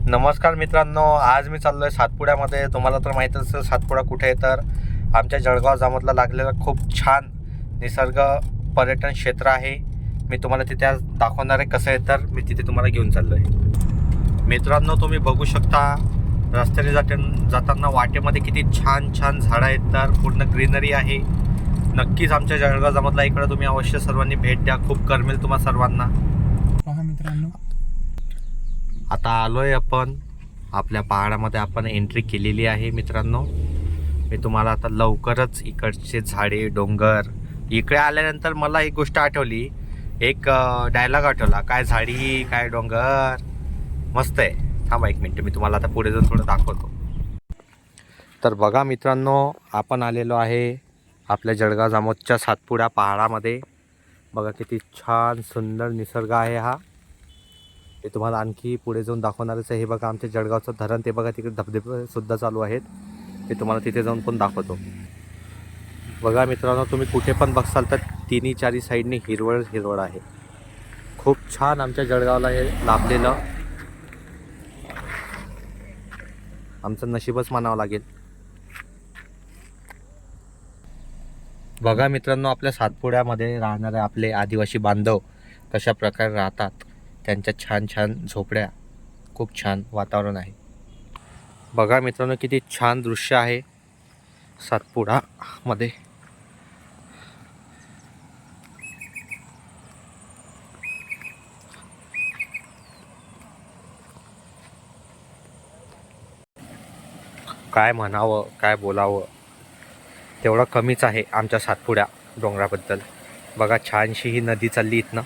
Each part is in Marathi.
नमस्कार मित्रांनो, आज मी चाललो आहे सातपुड्यामध्ये. तुम्हाला तर माहीतच असेल सातपुडा कुठे आहे, तर आमच्या जळगाव जामोदला लागलेलं खूप छान निसर्ग पर्यटन क्षेत्र आहे. मी तुम्हाला तिथे आज दाखवणार आहे कसं आहे, तर मी तिथे तुम्हाला घेऊन चाललो आहे. मित्रांनो, तुम्ही बघू शकता रस्त्याने जाताना वाटेमध्ये किती छान छान झाडं आहेत, तर पूर्ण ग्रीनरी आहे. नक्कीच आमच्या जळगाव जामोदला इकडे तुम्ही अवश्य सर्वांनी भेट द्या, खूप करमेल तुम्हा सर्वांना. पहा मित्रांनो, आता आलोय आपण आपल्या पहाडामध्ये, आपण एंट्री केलेली आहे. मित्रांनो, मी तुम्हाला आता लवकरच इकडचे झाडे डोंगर इकडे आल्यानंतर मला एक गोष्ट आठवली, एक डायलॉग आठवला, काय झाडी काय डोंगर. मस्त आहे. थांबा एक मिनिट, मी तुम्हाला आता पुढे जाऊन थोडं दाखवतो. तर बघा मित्रांनो, आपण आलेलो आहे आपल्या जळगाव जामोदच्या सातपुडा पहाडामध्ये. बघा किती छान सुंदर निसर्ग आहे हा. ते तुम्हाला आणखी पुढे जाऊन दाखवणारच आहे. हे बघा आमच्या जळगावचं धरण, ते बघा तिकडे धबधबे सुद्धा चालू आहेत. ते तुम्हाला तिथे जाऊन पण दाखवतो. बघा मित्रांनो, तुम्ही कुठे पण बघसाल तर तिन्ही चारी साईडने हिरवळ हिरवळ आहे. खूप छान आमच्या जळगावला हे लाभलेलं आमचं नशीबच मानावं लागेल. बघा मित्रांनो, आपल्या सातपुड्यामध्ये राहणारे आपले आदिवासी बांधव कशा प्रकारे राहतात, त्यांच्या छान छान झोपड्या, खूप छान वातावरण आहे. बघा मित्रांनो, किती छान दृश्य आहे सातपुडामध्ये. काय म्हणावं काय बोलावं तेवढं कमीच आहे आमच्या सातपुड्या डोंगराबद्दल. बघा छानशी ही नदी चालली इथनं.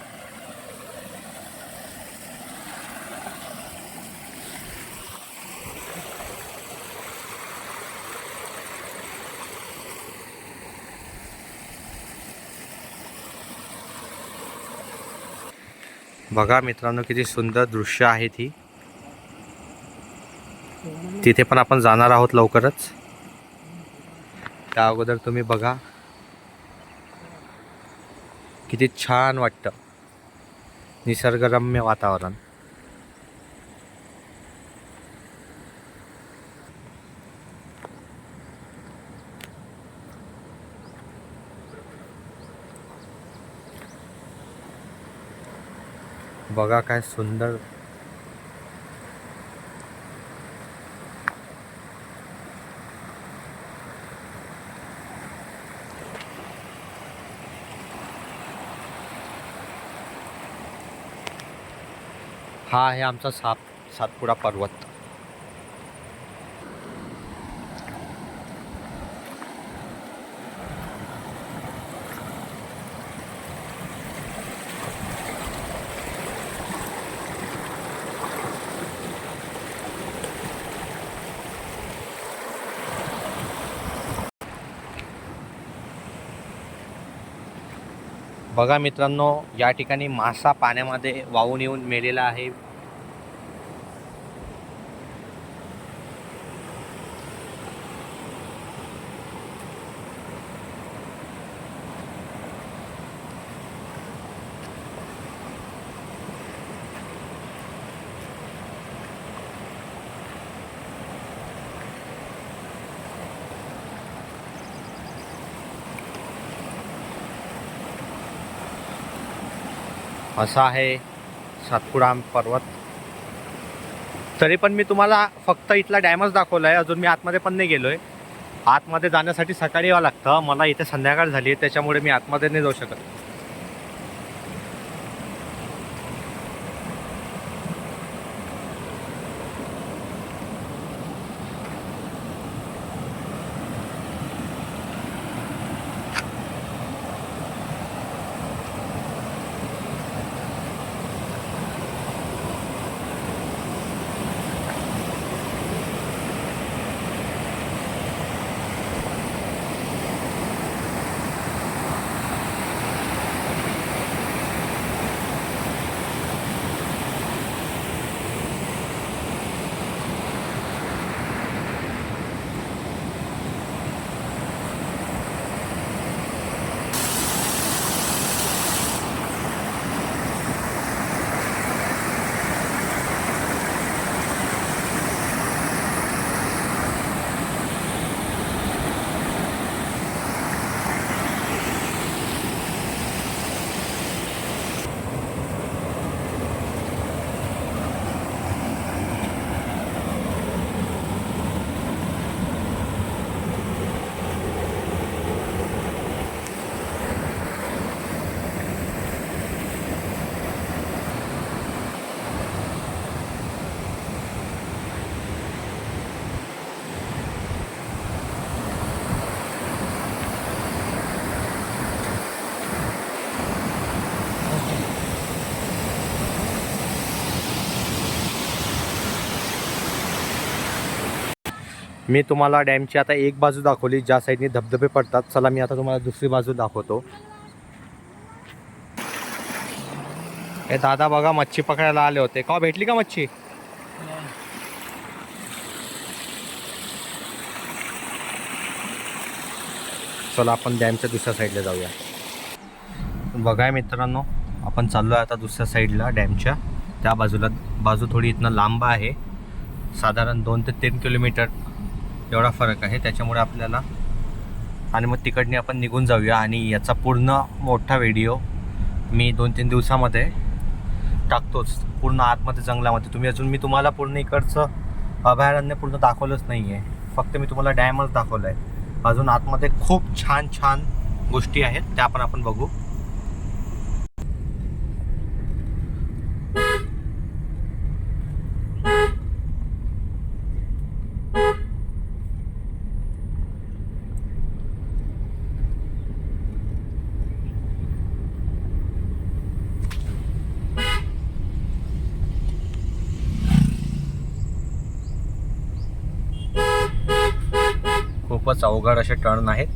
बघा मित्रांनो, किती सुंदर दृश्य आहे ती. तिथे पण आपण जाणार आहोत लवकरच. त्या अगोदर तुम्ही बघा किती छान वाटतं, निसर्गरम्य वातावरण. बघा काय सुंदर. हा आहे आमचा सातपुडा पर्वत. बघा मित्रांनो, या ठिकाणी मासा पाण्यामध्ये वाहून येऊन मेलेला आहे. असा आहे सातपुडा पर्वत. तरी पण मी तुम्हाला फक्त इथला डॅमच दाखवला आहे, अजून मी आतमध्ये पण नाही गेलो आहे. आतमध्ये जाण्यासाठी सकाळी यावं लागतं, मला इथे संध्याकाळ झाली आहे, त्याच्यामुळे मी आतमध्ये नाही जाऊ शकत. मी तुम्हाला डॅमची आता एक बाजू दाखवली, ज्या साईडने धबधबे पडतात. चला मी आता तुम्हाला दुसरी बाजू दाखवतो. हे दादा बघा मच्छी पकडायला आले होते. का भेटली का मच्छी? चला आपण डॅमच्या दुसऱ्या साईडला जाऊया. बघाय मित्रांनो, आपण चाललो आहे आता दुसऱ्या साईडला डॅमच्या. त्या बाजूला बाजू थोडी इथनं लांब आहे, साधारण 2 ते 3 किलोमीटर एवढा फरक आहे. त्याच्यामुळे आपल्याला आणि मग तिकडने आपण निघून जाऊया. आणि याचा पूर्ण मोठा व्हिडिओ मी 2-3 दिवसामध्ये टाकतोच, पूर्ण आतमध्ये जंगलामध्ये. मी तुम्हाला पूर्ण इकडचं अभयारण्य पूर्ण दाखवलंच नाही आहे, फक्त मी तुम्हाला डॅमच दाखवलं आहे. अजून आतमध्ये खूप छान छान गोष्टी आहेत, त्या पण आपण बघू. खूपच अवघड असे टर्न आहेत.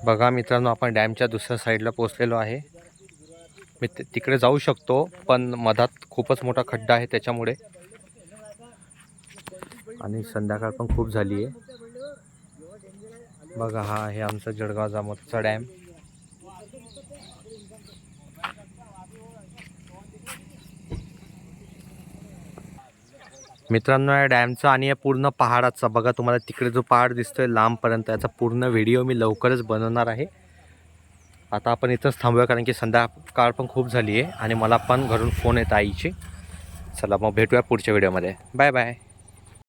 बघा मित्रांनो, आपण डॅमच्या दुसऱ्या साईडला पोहोचलेलो आहे. मी तिकडे जाऊ शकतो, पण मधात खूपच मोठा खड्डा आहे त्याच्यामुळे. आणि संध्याकाळ पण खूप झाली आहे. बघा, हा आहे आमचा जळगाव जामोदचा डॅम. मित्रांनो, या डॅमचा आणि या पूर्ण पहाडाचा बघा, तुम्हाला तिकडे जो पहाड दिसतोय लांबपर्यंत, याचा पूर्ण व्हिडिओ मी लवकरच बनवणार आहे. आता आपण इथंच थांबूया, कारण की संध्याकाळ पण खूप झाली आहे आणि मला पण घरून फोन येत आईचे. चला मग भेटूया पुढच्या व्हिडिओमध्ये. Bye bye.